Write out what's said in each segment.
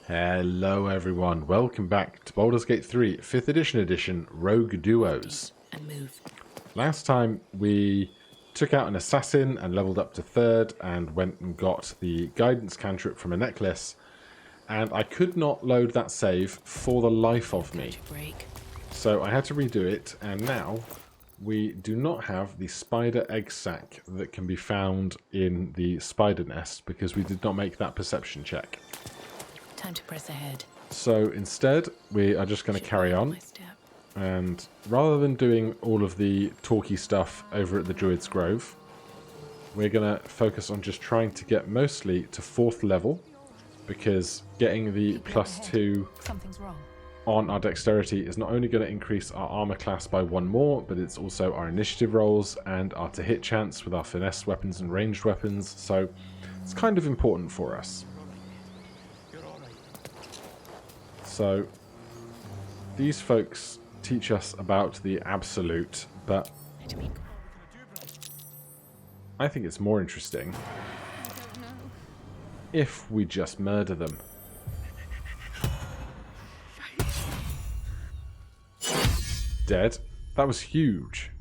Hello everyone, welcome back to Baldur's Gate 3, 5th edition, Rogue Duos. And move. Last time we took out an assassin and leveled up to 3rd and went and got the guidance cantrip from a necklace, and I could not load that save for the life of me. So I had to redo it, and now we do not have the spider egg sac that can be found in the spider nest because we did not make that perception check. Time to press ahead. So instead, we are just going to carry on. And rather than doing all of the talky stuff over at the Druid's Grove, we're going to focus on just trying to get mostly to 4th level, because getting the +2 on our dexterity is not only going to increase our armor class by 1 more, but it's also our initiative rolls and our to-hit chance with our finesse weapons and ranged weapons, so it's kind of important for us. So these folks teach us about the absolute, but I think it's more interesting if we just murder them. Dead. That was huge.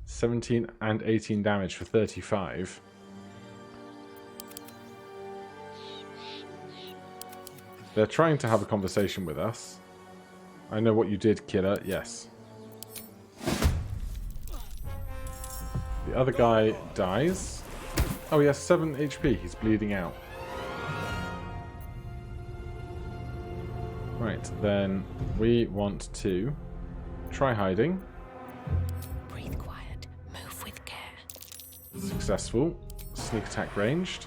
17 and 18 damage for 35. They're trying to have a conversation with us. I know what you did, killer. Yes. The other guy dies. Oh, he has 7 HP. He's bleeding out. Right, then we want to try hiding. Breathe quiet. Move with care. Successful. Sneak attack ranged.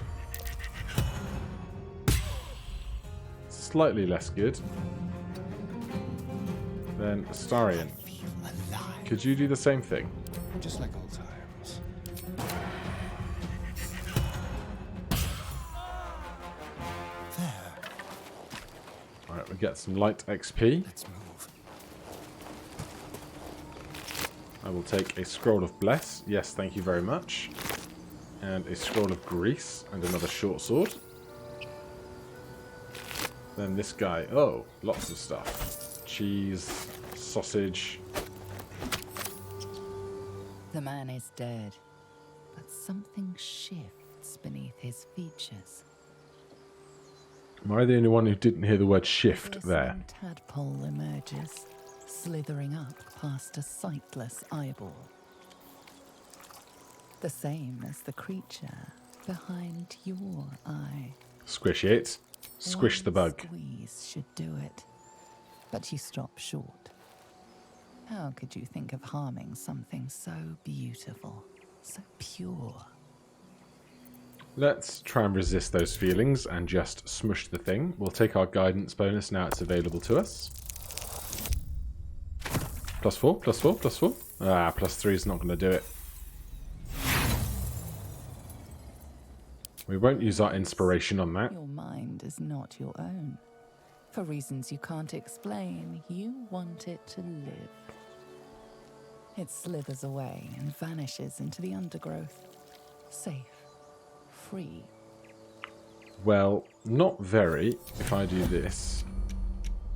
Slightly less good. Then Astarion. Could you do the same thing? Just like old times. There. Alright, we get some light XP. Let's move. I will take a scroll of bless. Yes, thank you very much. And a scroll of grease and another short sword. Then this guy. Oh, lots of stuff. Cheese, sausage. The man is dead, but something shifts beneath his features. Am I the only one who didn't hear the word shift there? A tadpole emerges, slithering up past a sightless eyeball. The same as the creature behind your eye. Squish it. Squish the bug. Squeeze should do it, but you stop short. How could you think of harming something so beautiful, so pure? Let's try and resist those feelings and just smush the thing. We'll take our guidance bonus now it's available to us. +4, +4, +4. Ah, +3 is not going to do it. We won't use our inspiration on that. Your mind is not your own. For reasons you can't explain, you want it to live. It slithers away and vanishes into the undergrowth. Safe. Free. Well, not very if I do this.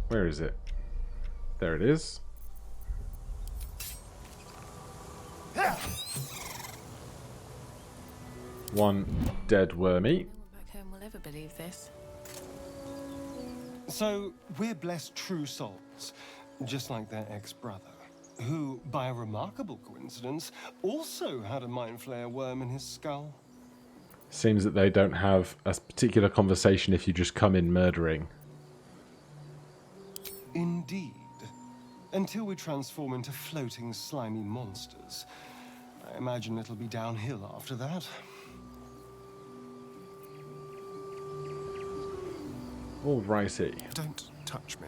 Where is it? There it is. One dead wormy. No one back home will ever believe this. So, we're blessed true souls, just like their ex-brother, who, by a remarkable coincidence, also had a mind flayer worm in his skull. Seems that they don't have a particular conversation if you just come in murdering. Indeed. Until we transform into floating, slimy monsters. I imagine it'll be downhill after that. Alrighty. Don't touch me.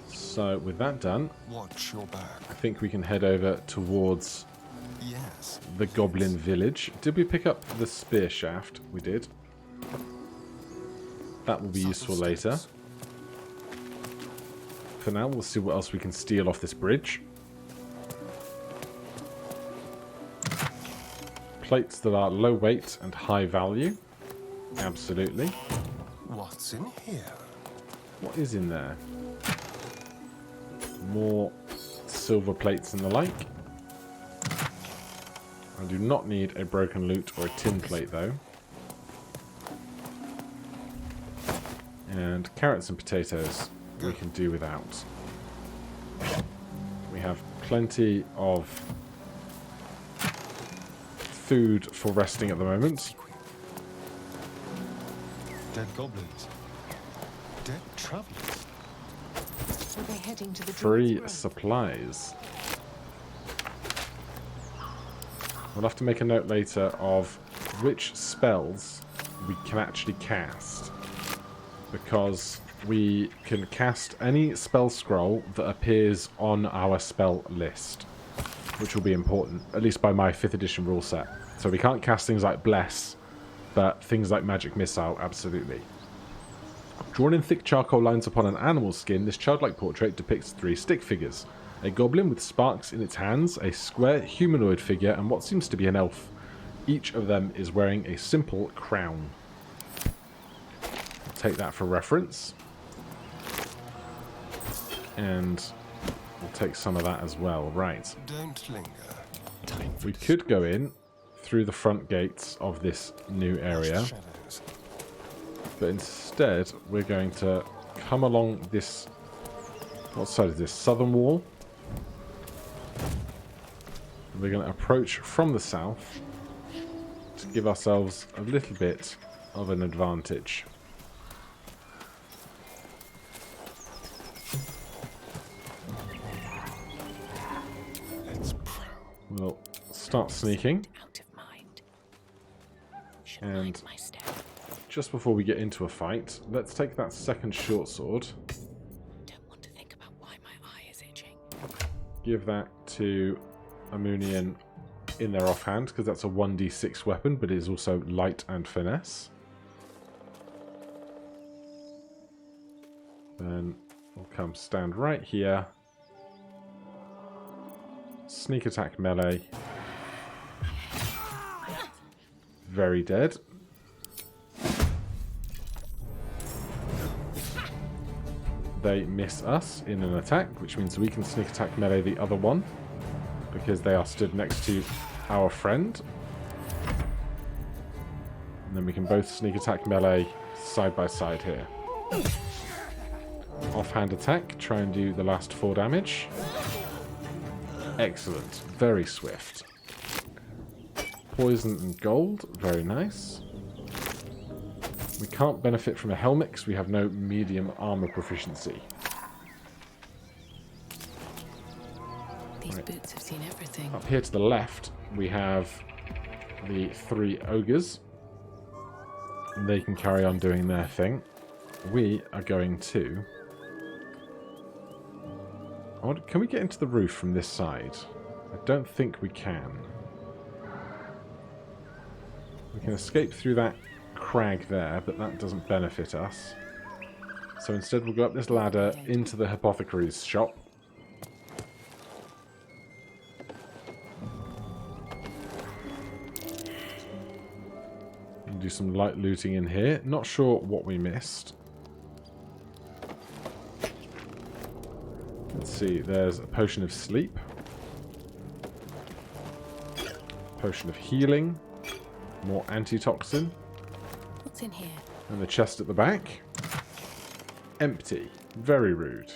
So with that done, Watch your back. I think we can head over towards Yes. the Goblin Village. Did we pick up the spear shaft? We did. That will be useful later. For now, we'll see what else we can steal off this bridge. Plates that are low weight and high value. Absolutely. What's in here? What is in there? More silver plates and the like. I do not need a broken lute or a tin plate though. And carrots and potatoes we can do without. We have plenty of food for resting at the moment. Dead goblins. Dead travelers. Were they heading to the Free Druid's Grove? supplies. We'll have to make a note later of which spells we can actually cast. Because we can cast any spell scroll that appears on our spell list. Which will be important, at least by my 5th edition rule set. So we can't cast things like Bless, but things like Magic Missile, absolutely. Drawn in thick charcoal lines upon an animal's skin, this childlike portrait depicts 3 stick figures. A goblin with sparks in its hands, a square humanoid figure, and what seems to be an elf. Each of them is wearing a simple crown. Take that for reference. And we'll take some of that as well. Right. Don't linger. Time for We could go in through the front gates of this new area. shadows. But instead, we're going to come along this... What side is this? Southern wall. And we're going to approach from the south to give ourselves a little bit of an advantage. Let's prowl. We'll start sneaking. Out of mind. Should And- mind my step. Just before we get into a fight, let's take that second short sword. Don't want to think about why my eye is itching. Give that to Amunian in their offhand, because that's a 1d6 weapon, but it is also light and finesse. Then we'll come stand right here. Sneak attack melee. Very dead. They miss us in an attack, which means we can sneak attack melee the other one, because they are stood next to our friend. And then we can both sneak attack melee side by side here. Offhand attack, try and do the last 4 damage. Excellent, very swift. Poison and gold, very nice. We can't benefit from a helmet because we have no medium armor proficiency. These Right. boots have seen everything. Up here to the left, we have the 3 ogres. And they can carry on doing their thing. We are going to... Can we get into the roof from this side? I don't think we can. We can escape through that crag there, but that doesn't benefit us. So instead we'll go up this ladder into the apothecary's shop. And do some light looting in here. Not sure what we missed. Let's see, there's a potion of sleep. Potion of healing. More antitoxin. What's in here? And the chest at the back. Empty. Very rude.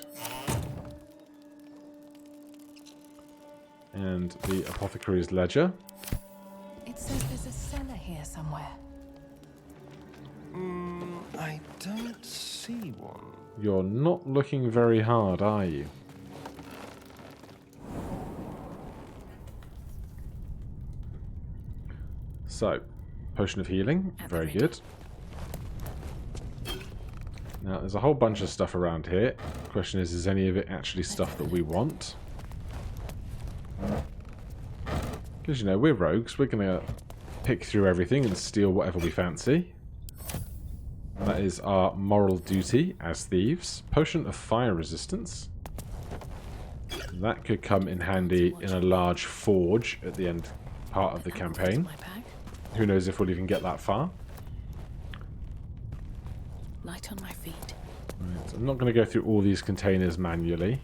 And the apothecary's ledger. It says there's a cellar here somewhere. I don't see one. You're not looking very hard, are you? So, potion of healing. At the Very ready. good. Now, there's a whole bunch of stuff around here. The question is any of it actually stuff that we want? Because, you know, we're rogues. We're going to pick through everything and steal whatever we fancy. That is our moral duty as thieves. Potion of fire resistance. That could come in handy in a large forge at the end part of the campaign. My bag. Who knows if we'll even get that far. Light on my feet. Right, so I'm not going to go through all these containers manually.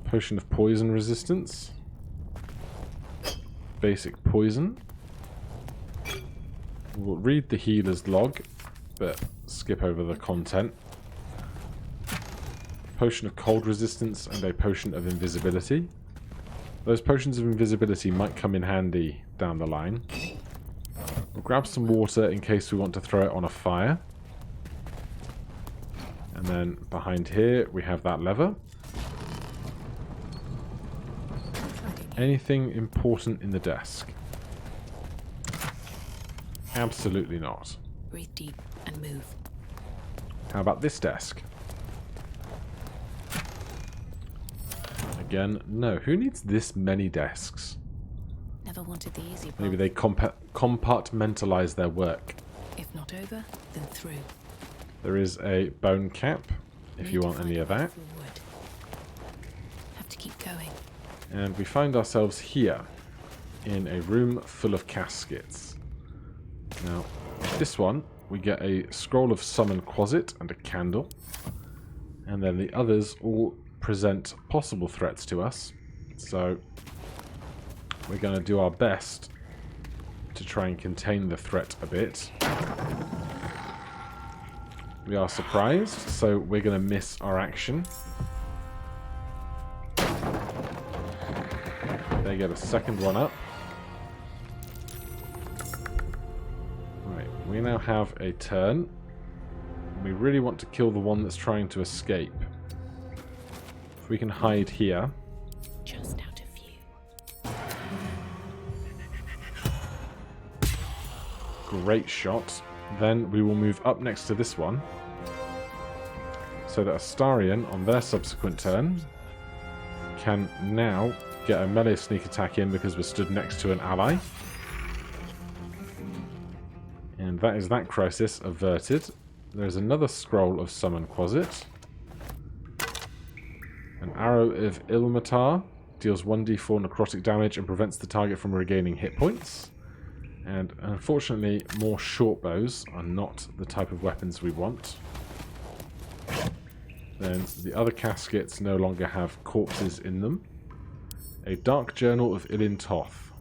Potion of poison resistance. Basic poison. We'll read the healer's log, but skip over the content. Potion of cold resistance and a potion of invisibility. Those potions of invisibility might come in handy down the line. We'll grab some water in case we want to throw it on a fire. And then behind here we have that lever. Anything important in the desk? Absolutely not. Breathe deep and move. How about this desk? Again, no. Who needs this many desks? Never wanted the easy path. Maybe they compartmentalize their work. If not over, then through. There is a bone cap, if you want any of that. Forward. Have to keep going. And we find ourselves here, in a room full of caskets. Now, this one, we get a scroll of summon quasit and a candle. And then the others all present possible threats to us. So, we're going to do our best to try and contain the threat a bit. We are surprised, so we're going to miss our action. They get a second one up. Right, we now have a turn. We really want to kill the one that's trying to escape. If we can hide here. Just out of view. Great shot. Then we will move up next to this one. So that Astarion, on their subsequent turn, can now get a melee sneak attack in because we're stood next to an ally. And that is that crisis averted. There's another scroll of summon quasit. An arrow of Ilmatar deals 1d4 necrotic damage and prevents the target from regaining hit points. And unfortunately, more short bows are not the type of weapons we want. Then the other caskets no longer have corpses in them. A dark journal of Ilin Toth.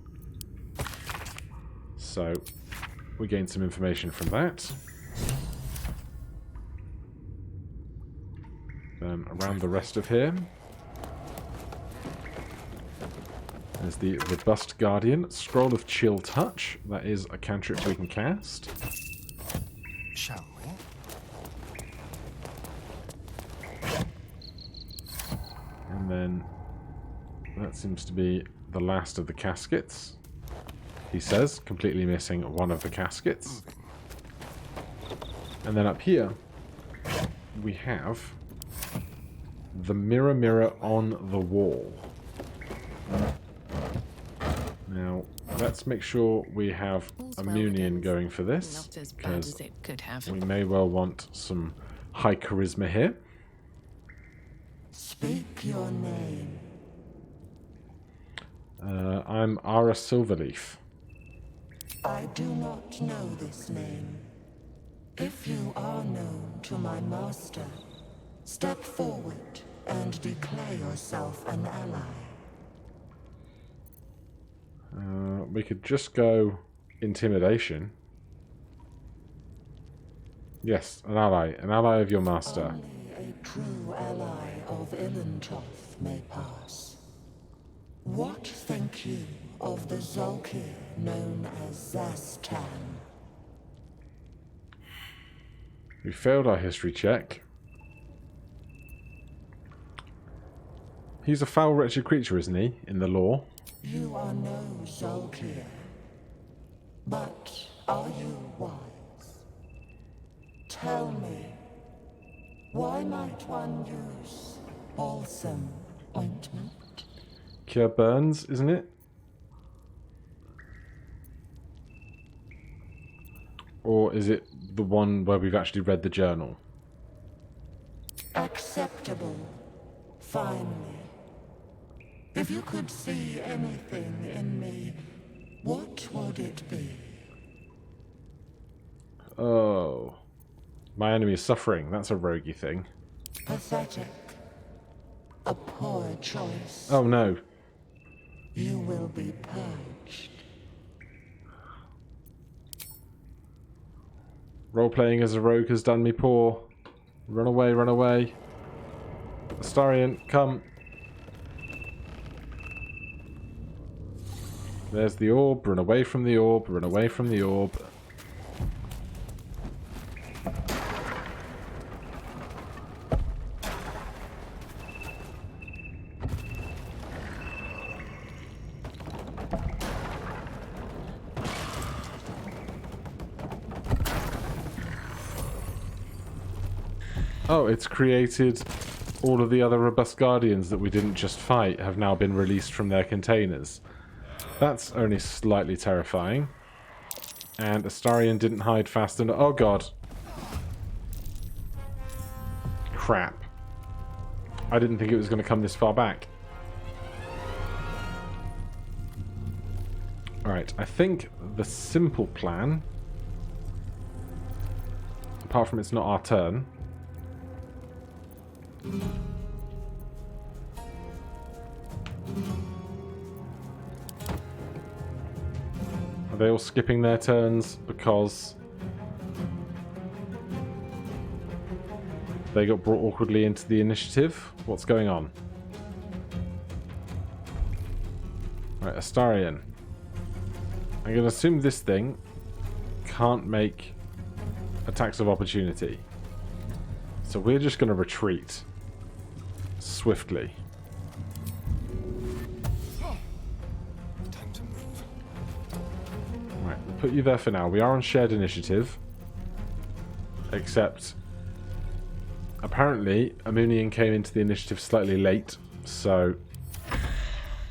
So, we gain some information from that. Then around the rest of here, there's the Robust Guardian, Scroll of Chill Touch. That is a cantrip we can cast. Shall we? And then that seems to be the last of the caskets. He says, completely missing one of the caskets. And then up here, we have the mirror on the wall. Now, let's make sure we have All's a well Munion with going for this, Not as bad because as it could have. we may well want some high charisma here. Speak your name. I'm Ara Silverleaf. I do not know this name. If you are known to my master, step forward and declare yourself an ally. We could just go intimidation. Yes, an ally of your master. Only a true ally of Ilintoth may pass. What think you of the Zolkir known as Zastan? We failed our history check. He's a foul, wretched creature, isn't he, in the lore? You are no Zolkir, but are you wise? Tell me, why might one use balsam ointment? Cure burns, isn't it? Or is it the one where we've actually read the journal? Acceptable, finally. If you could see anything in me, what would it be? Oh. My enemy is suffering. That's a roguey thing. Pathetic. A poor choice. Oh no. You will be purged. Role-playing as a rogue has done me poor. Run away, run away. Astarion, come. There's the orb. Run away from the orb. Run away from the orb. Oh, it's created all of the other robust guardians that we didn't just fight have now been released from their containers. That's only slightly terrifying. And Astarion didn't hide fast enough. Oh god. Crap. I didn't think it was going to come this far back. Alright, I think the simple plan, apart from it's not our turn, are they all skipping their turns because they got brought awkwardly into the initiative? What's going on? Right, Astarion. I'm going to assume this thing can't make attacks of opportunity. So we're just going to retreat swiftly. Time to move. Right, we'll put you there for now. We are on shared initiative. Except, apparently, Amunian came into the initiative slightly late, so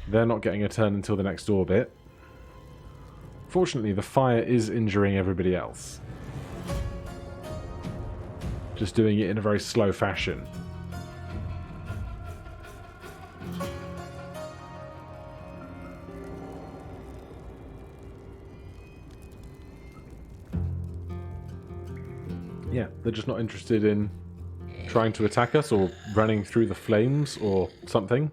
they're not getting a turn until the next orbit. Fortunately, the fire is injuring everybody else. Just doing it in a very slow fashion. Yeah, they're just not interested in trying to attack us or running through the flames or something.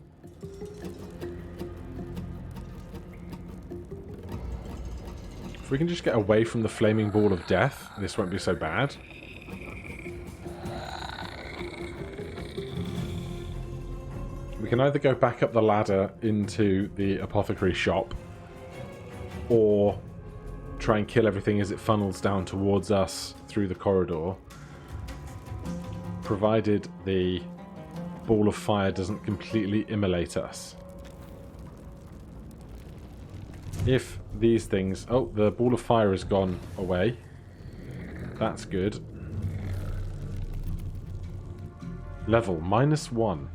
If we can just get away from the flaming ball of death, this won't be so bad. We can either go back up the ladder into the apothecary shop, or try and kill everything as it funnels down towards us through the corridor, provided the ball of fire doesn't completely immolate us. If these things... Oh, the ball of fire has gone away. That's good. Level -1.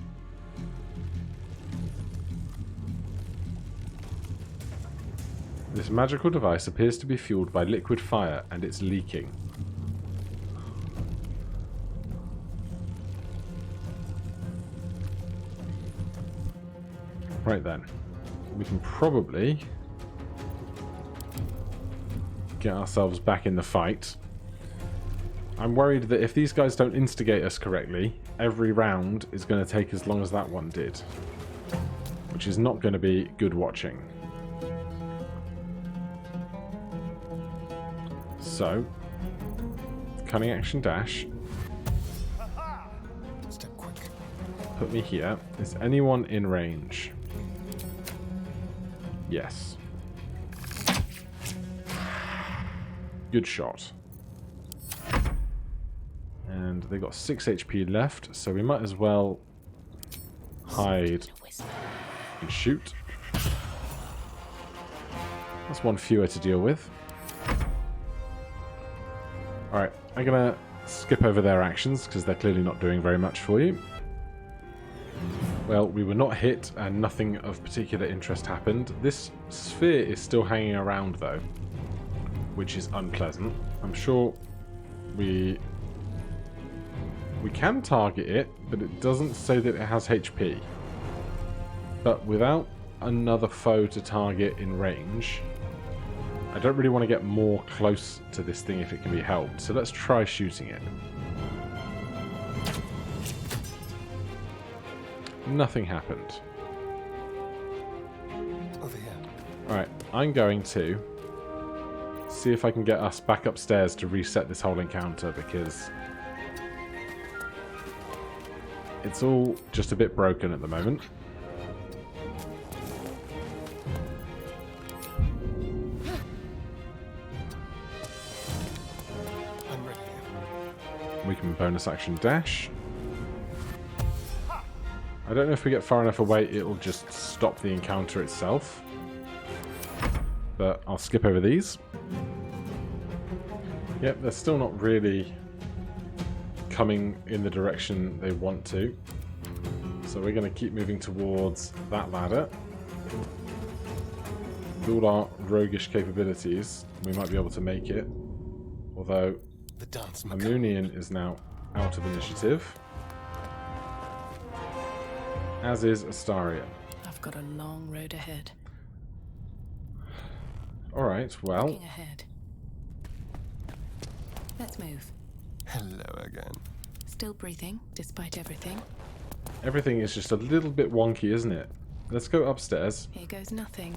This magical device appears to be fueled by liquid fire, and it's leaking. Right then. We can probably get ourselves back in the fight. I'm worried that if these guys don't instigate us correctly, every round is going to take as long as that one did. Which is not going to be good watching. So, cunning action dash. Step quick. Put me here. Is anyone in range? Yes. Good shot. And they got 6 HP left, so we might as well hide and shoot. That's one fewer to deal with. Alright, I'm going to skip over their actions, because they're clearly not doing very much for you. Well, we were not hit, and nothing of particular interest happened. This sphere is still hanging around, though, which is unpleasant. I'm sure we can target it, but it doesn't say that it has HP. But without another foe to target in range, I don't really want to get more close to this thing if it can be helped, so let's try shooting it. Nothing happened. Over here. Alright, I'm going to see if I can get us back upstairs to reset this whole encounter, because it's all just a bit broken at the moment. I'm ready. We can bonus action dash. I don't know if we get far enough away it'll just stop the encounter itself. But I'll skip over these. Yep, they're still not really coming in the direction they want to. So we're going to keep moving towards that ladder. With all our roguish capabilities, we might be able to make it. Although The dance Amunian is now out of initiative. As is Astarion. I've got a long road ahead. Alright, well, Looking ahead. Let's move. Hello again. Still breathing, despite everything. everything is just a little bit wonky, isn't it? Let's go upstairs. Here goes nothing.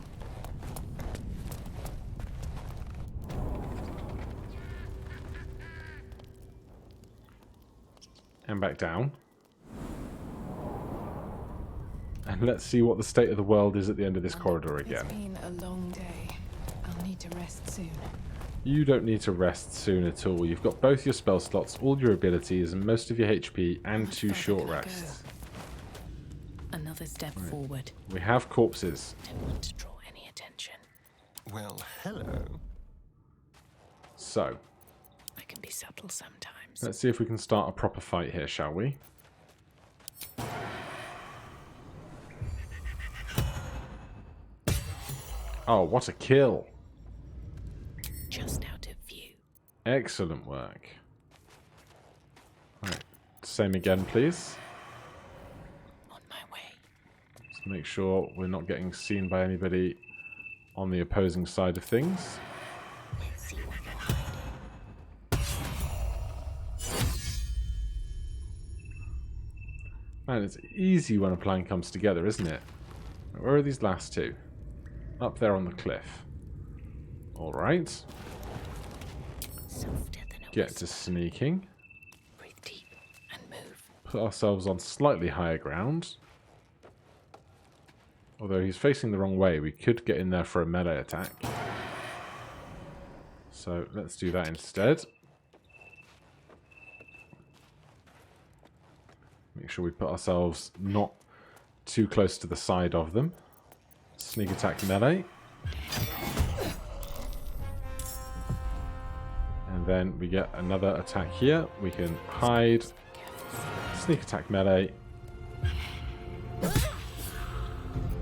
And back down. And let's see what the state of the world is at the end of this corridor again. It's been a long day. I'll need to rest soon. You don't need to rest soon at all. You've got both your spell slots, all your abilities, and most of your HP, and Much 2 further short can I rests. go? Another step forward. We have corpses. Didn't want to draw any attention. Well, hello. So, I can be subtle sometimes. let's see if we can start a proper fight here, shall we? Oh, what a kill! Just out of view. Excellent work. Right, same again, please. On my way. Just make sure we're not getting seen by anybody on the opposing side of things. Let's see what you're hiding. Man, it's easy when a plan comes together, isn't it? Where are these last two? Up there on the cliff. Alright. Softer than a Get to whisper. sneaking. Breathe deep and move. Put ourselves on slightly higher ground. Although he's facing the wrong way, we could get in there for a melee attack. So let's do that instead. Make sure we put ourselves not too close to the side of them. Sneak attack melee. And then we get another attack here. We can hide. Sneak attack melee.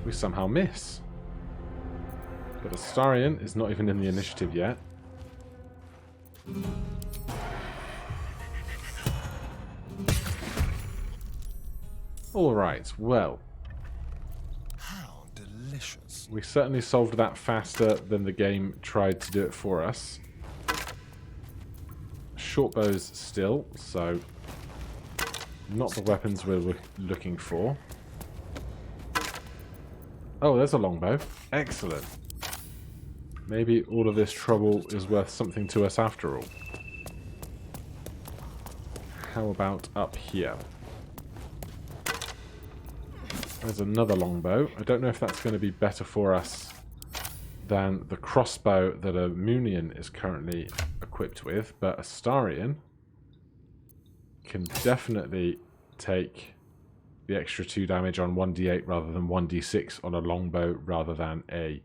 We somehow miss. But Astarion is not even in the initiative yet. Alright, well, How delicious. we certainly solved that faster than the game tried to do it for us. Short bows still, so not the weapons we're looking for. Oh, there's a longbow. Excellent. Maybe all of this trouble is worth something to us after all. How about up here? There's another longbow. I don't know if that's going to be better for us than the crossbow that a Munian is currently equipped with, but Astarion can definitely take the extra 2 damage on 1d8 rather than 1d6 on a longbow rather than a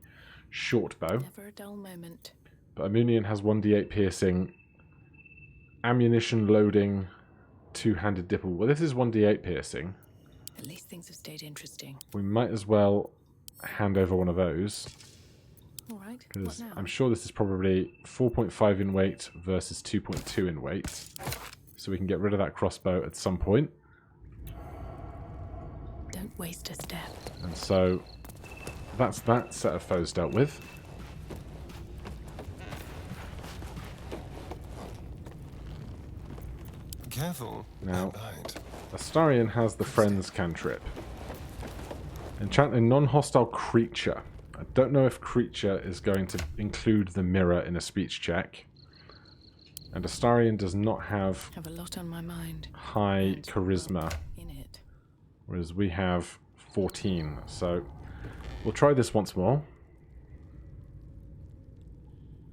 short bow. Never a dull moment. But a Munian has 1d8 piercing, ammunition loading, 2-handed dipple. Well, this is 1d8 piercing. At least things have stayed interesting. We might as well hand over one of those, All right. What because now? I'm sure this is probably 4.5 in weight versus 2.2 in weight. So we can get rid of that crossbow at some point. Don't waste a step. And so that's that set of foes dealt with. Careful. Now- Behind. Astarion has the Friends cantrip. Enchant a non-hostile creature. I don't know if creature is going to include the mirror in a speech check. And Astarion does not have Have a lot on my mind. high charisma, In it. whereas we have 14. So we'll try this once more.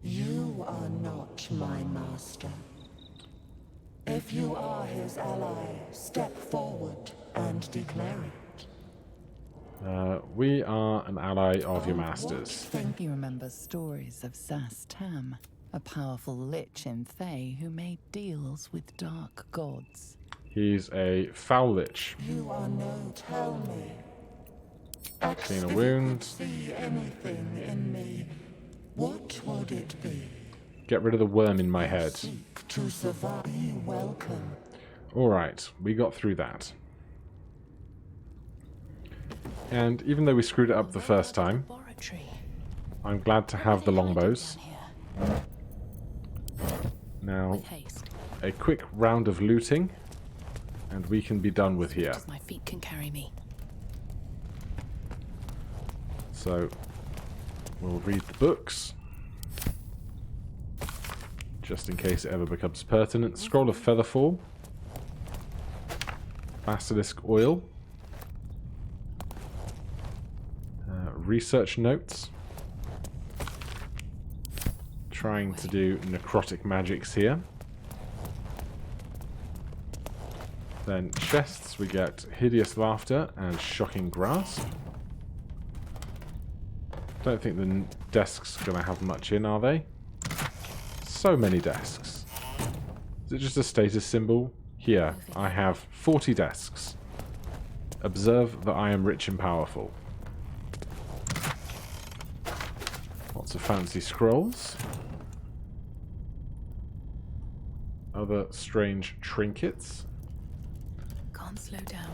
You are not my master. If you are his ally, step forward and declare it. We are an ally of your masters. He remembers stories of Zas Tam, a powerful lich in Thay who made deals with dark gods. He's a foul lich. You are no, tell me. Clean a wound. See anything in me, what would it be? Get rid of the worm in my head. Seek to survive. Be welcome. Alright, we got through that. And even though we screwed it up the first time, Laboratory. I'm glad to have the longbows. Now, With haste. a quick round of looting, and we can be done with here. As my feet can carry me. So, we'll read the books, just in case it ever becomes pertinent. Scroll of Featherfall, Basilisk Oil, research notes, trying to do necrotic magics here. Then chests, we get Hideous Laughter and Shocking Grasp. Don't think the desks are going to have much in, are they? So many desks. Is it just a status symbol? Here, I have 40 desks. Observe that I am rich and powerful. Lots of fancy scrolls. Other strange trinkets. Can't slow down.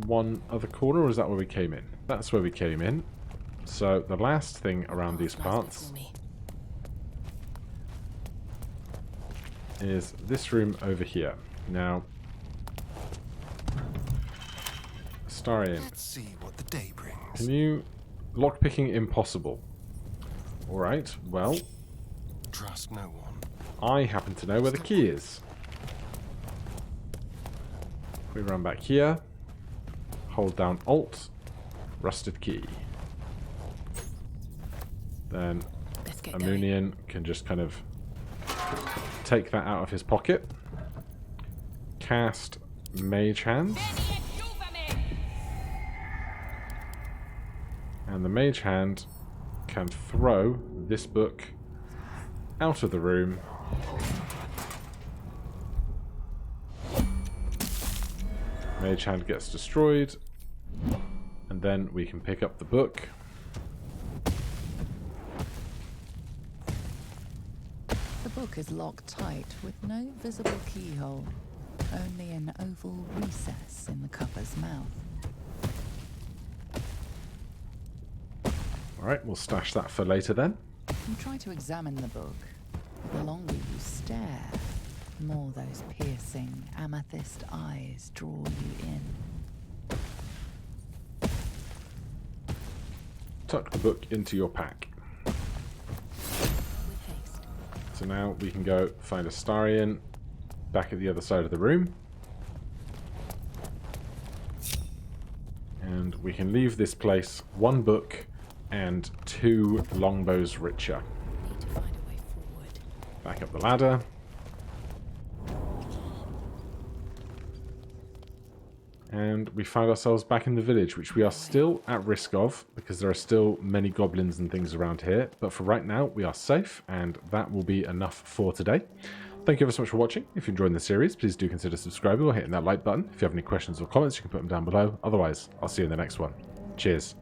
One other corner, or is that where we came in? That's where we came in. So the last thing around these parts is this room over here. Now, Astarion, Let's see what the day brings. can you... Lockpicking impossible. Alright, well, Trust no one. I happen to know where the key is. If we run back here, hold down Alt, rusted key. Then Let's get going. Amunian can just kind of take that out of his pocket. Cast Mage Hand. And the Mage Hand can throw this book out of the room. Mage Hand gets destroyed. And then we can pick up the book. The book is locked tight with no visible keyhole, only an oval recess in the cover's mouth. Alright, we'll stash that for later then. You try to examine the book. The longer you stare, the more those piercing amethyst eyes draw you in. Tuck the book into your pack. With haste. So now we can go find Astarion back at the other side of the room. And we can leave this place one book and 2 longbows richer. Need to find a way forward. Back up the ladder. And we found ourselves back in the village, which we are still at risk of, because there are still many goblins and things around here. But for right now, we are safe, and that will be enough for today. Thank you ever so much for watching. If you're enjoying the series, please do consider subscribing or hitting that like button. If you have any questions or comments, you can put them down below. Otherwise, I'll see you in the next one. Cheers.